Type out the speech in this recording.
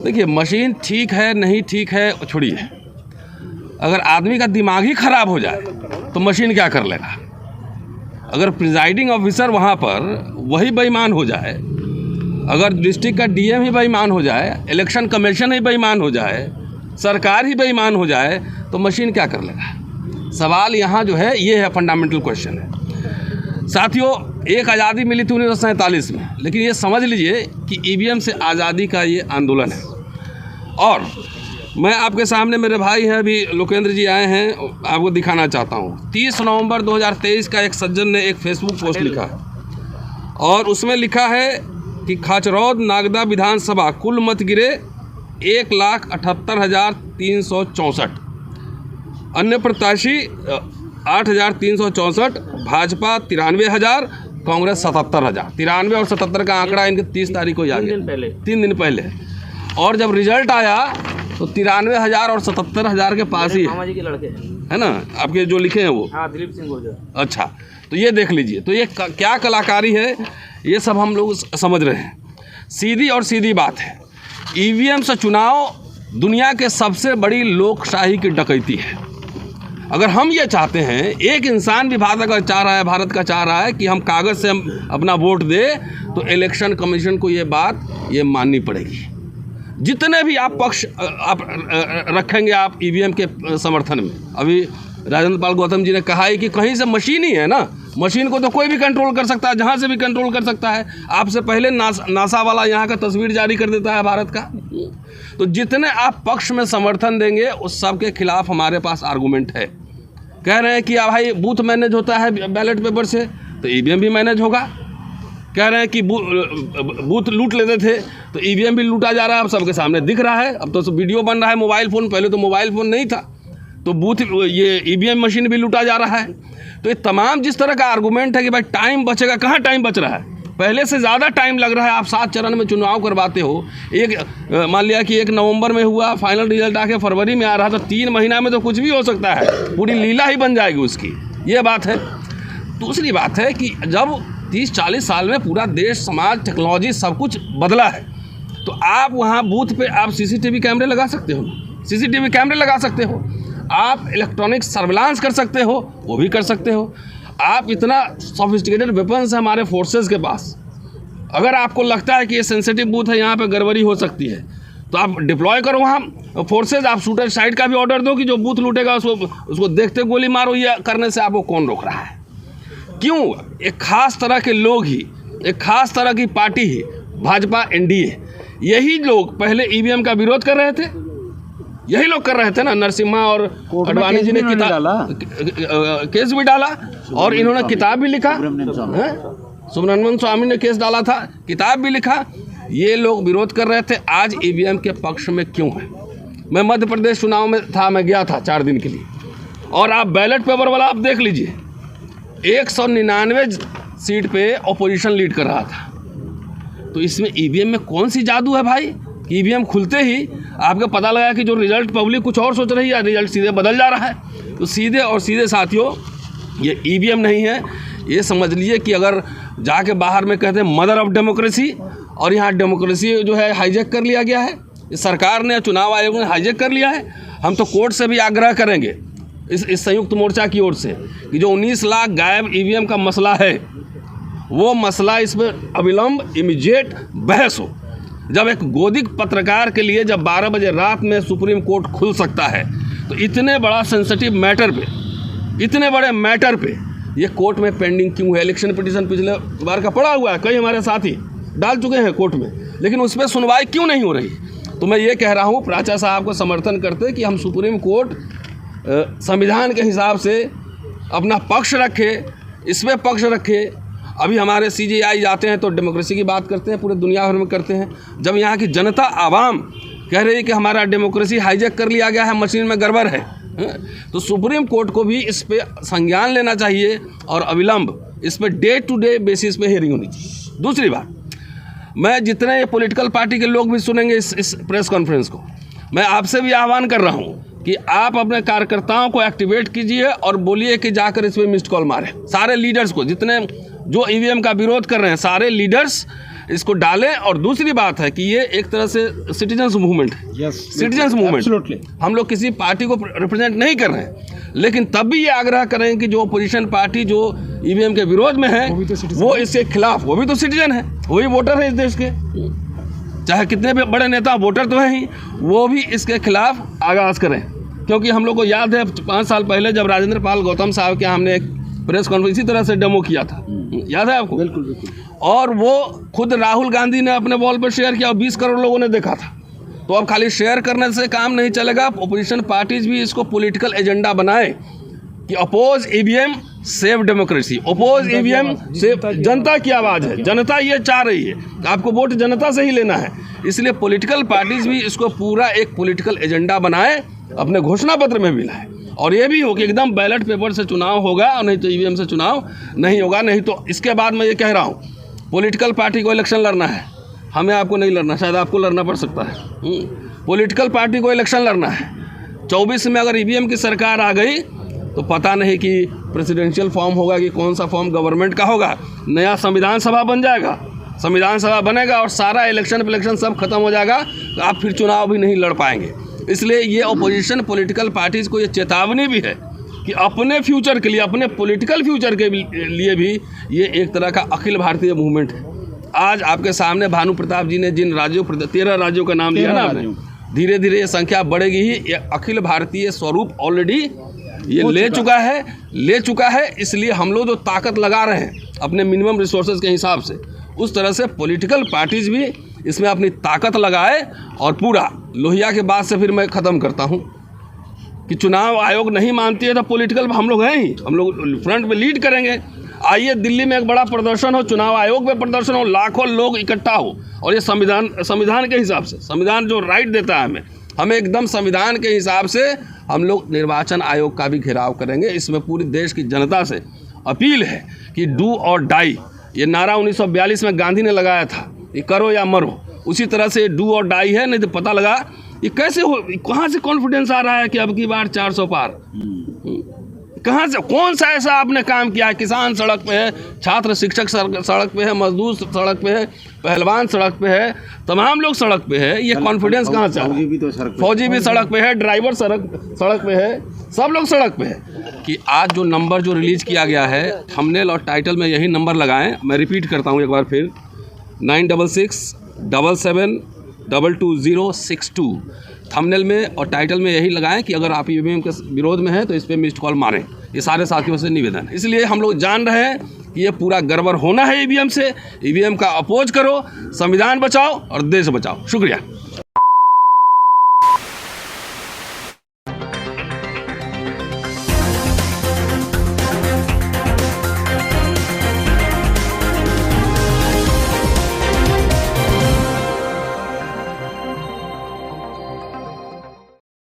देखिए, मशीन ठीक है नहीं ठीक है छोड़िए, अगर आदमी का दिमाग ही खराब हो जाए तो मशीन क्या कर लेगा। अगर प्रिजाइडिंग ऑफिसर वहाँ पर वही बेईमान हो जाए, अगर डिस्ट्रिक्ट का डीएम ही बेईमान हो जाए, इलेक्शन कमीशन ही बेईमान हो जाए, सरकार ही बेईमान हो जाए, तो मशीन क्या कर लेगा। सवाल यहाँ जो है ये है, फंडामेंटल क्वेश्चन है। साथियों, एक आज़ादी मिली थी 1947 में, लेकिन ये समझ लीजिए कि ईवीएम से आज़ादी का ये आंदोलन है। और मैं आपके सामने, मेरे भाई हैं अभी लोकेंद्र जी आए हैं, आपको दिखाना चाहता हूँ। 30 नवंबर 2023 का एक सज्जन ने एक फेसबुक पोस्ट लिखा है और उसमें लिखा है कि खाचरौद नागदा विधानसभा कुल मत गिरे 1,78,364, अन्य प्रत्याशी 8,364, भाजपा 93,000, कांग्रेस 77,000। 93 और 77 का आंकड़ा इनके 30 तारीख को याद है, 3 दिन पहले। और जब रिजल्ट आया तो 93,000 और 77,000 के पास ही मामा जी के लड़के है ना, आपके जो लिखे हैं वो। हाँ, दिलीप सिंह गुर्जर। अच्छा, तो ये देख लीजिए, तो ये क्या कलाकारी है, ये सब हम लोग समझ रहे हैं। सीधी और सीधी बात है, ईवीएम से चुनाव दुनिया के सबसे बड़ी लोकशाही की डकैती है। अगर हम ये चाहते हैं, एक इंसान भी भारत का चाह रहा है, भारत का चाह रहा है कि हम कागज़ से हम अपना वोट दें, तो इलेक्शन कमीशन को ये बात ये माननी पड़ेगी। जितने भी आप पक्ष आप रखेंगे आप ईवीएम के समर्थन में, अभी राजेंद्र पाल गौतम जी ने कहा है कि कहीं से मशीन ही है ना, मशीन को तो कोई भी कंट्रोल कर सकता है, जहाँ से भी कंट्रोल कर सकता है। आपसे पहले नासा वाला यहाँ का तस्वीर जारी कर देता है भारत का। तो जितने आप पक्ष में समर्थन देंगे उस सब के खिलाफ हमारे पास आर्गूमेंट है। कह रहे हैं कि भाई बूथ मैनेज होता है बैलेट पेपर से, तो ईवीएम भी मैनेज होगा। कह रहे हैं कि बूथ लूट लेते थे, तो ईवीएम भी लूटा जा रहा है, अब सबके सामने दिख रहा है। अब तो वीडियो बन रहा है मोबाइल फ़ोन, पहले तो मोबाइल फ़ोन नहीं था, तो बूथ ये ईवीएम मशीन भी लूटा जा रहा है। तो ये तमाम जिस तरह का आर्गूमेंट है कि भाई टाइम बचेगा, कहाँ टाइम बच रहा है, पहले से ज़्यादा टाइम लग रहा है। आप 7 चरण में चुनाव करवाते हो, मान लिया कि 1 नवंबर में हुआ, फाइनल रिजल्ट आके फरवरी में आ रहा, तो 3 महीना में तो कुछ भी हो सकता है, पूरी लीला ही बन जाएगी उसकी, ये बात है। दूसरी बात है कि जब 30-40 साल में पूरा देश, समाज, टेक्नोलॉजी सब कुछ बदला है, तो आप वहाँ बूथ पे आप सीसीटीवी कैमरे लगा सकते हो, सीसीटीवी कैमरे लगा सकते हो, आप इलेक्ट्रॉनिक सर्विलांस कर सकते हो, वो भी कर सकते हो। आप इतना सोफिस्टिकेटेड वेपन्स है हमारे फोर्सेस के पास। अगर आपको लगता है कि ये सेंसिटिव बूथ है, यहाँ पे गड़बड़ी हो सकती है, तो आप डिप्लॉय करो वहाँ फोर्सेज। आप शूटर साइड का भी ऑर्डर दो कि जो बूथ लूटेगा उसको देखते गोली मारो। ये करने से आपको कौन रोक रहा है? क्यों? एक खास तरह के लोग ही, एक खास तरह की पार्टी ही, भाजपा, एनडीए, यही लोग पहले ईवीएम का विरोध कर रहे थे, यही लोग कर रहे थे ना। नरसिम्हा और अडवाणी जी ने केस भी डाला और इन्होंने किताब भी लिखा, सुब्रमण्यम स्वामी ने केस डाला था, किताब भी लिखा। ये लोग विरोध कर रहे थे, आज ईवीएम के पक्ष में क्यों है? मैं मध्य प्रदेश चुनाव में था, मैं गया था 4 दिन के लिए, और आप बैलेट पेपर वाला आप देख लीजिए, 199 सीट पे ऑपोजिशन लीड कर रहा था। तो इसमें ईवीएम में कौन सी जादू है भाई? ईवीएम खुलते ही आपको पता लगा कि जो रिजल्ट पब्लिक कुछ और सोच रही है, रिजल्ट सीधे बदल जा रहा है। तो सीधे और सीधे साथियों, ये ईवीएम नहीं है, ये समझ लीजिए कि अगर जाके बाहर में कहते हैं मदर ऑफ डेमोक्रेसी, और यहाँ डेमोक्रेसी जो है हाईजैक कर लिया गया है, इस सरकार ने, चुनाव आयोग ने हाईजैक कर लिया है। हम तो कोर्ट से भी आग्रह करेंगे इस संयुक्त मोर्चा की ओर से कि जो 19 लाख गायब ईवीएम का मसला है, वो मसला इस पर अविलंब इमीडिएट बहस हो। जब एक गोदिक पत्रकार के लिए जब 12 बजे रात में सुप्रीम कोर्ट खुल सकता है, तो इतने बड़ा सेंसिटिव मैटर पे, इतने बड़े मैटर पे ये कोर्ट में पेंडिंग क्यों है? इलेक्शन पिटीशन पिछले बार का पड़ा हुआ है, कई हमारे साथी डाल चुके हैं कोर्ट में, लेकिन उस पर सुनवाई क्यों नहीं हो रही? तो मैं ये कह रहा हूँ, प्राचा साहब को समर्थन करते कि हम सुप्रीम कोर्ट संविधान के हिसाब से अपना पक्ष रखे, इसमें पक्ष रखे। अभी हमारे सीजेआई जाते हैं तो डेमोक्रेसी की बात करते हैं, पूरे दुनिया भर में करते हैं। जब यहाँ की जनता, आवाम कह रही है कि हमारा डेमोक्रेसी हाईजैक कर लिया गया है, मशीन में गड़बड़ है, तो सुप्रीम कोर्ट को भी इस पे संज्ञान लेना चाहिए और अविलंब इस पे डे टू डे बेसिस पे हियरिंग होनी चाहिए। दूसरी बात, मैं जितने ये पॉलिटिकल पार्टी के लोग भी सुनेंगे इस प्रेस कॉन्फ्रेंस को, मैं आपसे भी आह्वान कर रहा हूँ कि आप अपने कार्यकर्ताओं को एक्टिवेट कीजिए और बोलिए कि जाकर इस पर मिस्ड कॉल मारें। सारे लीडर्स को, जितने जो ईवीएम का विरोध कर रहे हैं, सारे लीडर्स इसको डालें। और दूसरी बात है कि ये एक तरह से सिटीजन्स मूवमेंट है, सिटीजन्स मूवमेंट। हम लोग किसी पार्टी को रिप्रेजेंट नहीं कर रहे हैं, लेकिन तब भी ये आग्रह करें कि जो अपोजिशन पार्टी जो ईवीएम के विरोध में है वो इसके खिलाफ, वो भी तो सिटीजन है, वही वोटर है इस देश के, चाहे कितने भी बड़े नेता वोटर तो हैं ही, वो भी इसके खिलाफ आगाज़ करें। क्योंकि हम लोग को याद है 5 साल पहले जब राजेंद्र पाल गौतम साहब के हमने एक प्रेस कॉन्फ्रेंस इसी तरह से डेमो किया था, याद है आपको? बिल्कुल बिल्कुल। और वो खुद राहुल गांधी ने अपने वॉल पर शेयर किया और 20 करोड़ लोगों ने देखा था। तो अब खाली शेयर करने से काम नहीं चलेगा, अपोजिशन पार्टीज भी इसको पॉलिटिकल एजेंडा बनाए कि oppose EVM save democracy, oppose EVM save, जनता की आवाज़ है, जनता ये चाह रही है, आपको वोट जनता से ही लेना है। इसलिए पॉलिटिकल पार्टीज भी इसको पूरा एक पॉलिटिकल एजेंडा बनाए, अपने घोषणा पत्र में भी लाए, और ये भी हो कि एकदम बैलेट पेपर से चुनाव होगा और नहीं तो ईवीएम से चुनाव नहीं होगा। नहीं तो इसके बाद मैं ये कह रहा हूँ, पॉलिटिकल पार्टी को इलेक्शन लड़ना है, हमें आपको नहीं लड़ना, शायद आपको लड़ना पड़ सकता है। पॉलिटिकल पार्टी को इलेक्शन लड़ना है। 24 में अगर ईवीएम की सरकार आ गई तो पता नहीं कि प्रेसिडेंशियल फॉर्म होगा कि कौन सा फॉर्म गवर्नमेंट का होगा, नया संविधान सभा बन जाएगा, संविधान सभा बनेगा और सारा इलेक्शन सब खत्म हो जाएगा, तो आप फिर चुनाव भी नहीं लड़ पाएंगे। इसलिए ये अपोजिशन पॉलिटिकल पार्टीज़ को ये चेतावनी भी है कि अपने फ्यूचर के लिए, अपने पॉलिटिकल फ्यूचर के लिए भी ये एक तरह का अखिल भारतीय मूवमेंट है। आज आपके सामने भानु प्रताप जी ने जिन राज्यों 13 राज्यों का नाम लिया ना आपने, धीरे धीरे ये संख्या बढ़ेगी ही। ये अखिल भारतीय स्वरूप ऑलरेडी ये ले चुका है। इसलिए हम लोग जो ताकत लगा रहे हैं अपने मिनिमम रिसोर्सेज के हिसाब से, उस तरह से पॉलिटिकल पार्टीज भी इसमें अपनी ताकत लगाए। और पूरा लोहिया के बाद से फिर मैं ख़त्म करता हूँ कि चुनाव आयोग नहीं मानती है तो पॉलिटिकल हम लोग हैं ही, हम लोग फ्रंट में लीड करेंगे। आइए दिल्ली में एक बड़ा प्रदर्शन हो, चुनाव आयोग में प्रदर्शन हो, लाखों लोग इकट्ठा हो, और ये संविधान के हिसाब से, संविधान जो राइट देता है हमें एकदम संविधान के हिसाब से हम लोग निर्वाचन आयोग का भी घेराव करेंगे। इसमें पूरी देश की जनता से अपील है कि डू और डाई, ये नारा 1942 में गांधी ने लगाया था, ये करो या मरो, उसी तरह से डू और डाई है। नहीं तो पता लगा ये कैसे हो, कहाँ से कॉन्फिडेंस आ रहा है कि अब की बार 400 पार, कहाँ से, कौन सा ऐसा आपने काम किया है? किसान सड़क पे है, छात्र शिक्षक सड़क पे है, मजदूर सड़क पे है, पहलवान सड़क पे है, तमाम लोग सड़क पे है। ये कॉन्फिडेंस कहाँ से? फौजी भी सड़क पे है, ड्राइवर सड़क पे है, सब लोग सड़क पे है। कि आज जो नंबर जो रिलीज़ किया गया है, थंबनेल और टाइटल में यही नंबर लगाएं। मैं रिपीट करता हूँ एक बार फिर, 9667222062। थंबनेल में और टाइटल में यही लगाएं कि अगर आप ईवीएम के विरोध में हैं तो इस पर मिस्ड कॉल मारें। ये सारे साथियों से निवेदन है। इसलिए हम लोग जान रहे हैं कि ये पूरा गड़बड़ होना है ईवीएम से। ईवीएम का अपोज करो, संविधान बचाओ और देश बचाओ। शुक्रिया।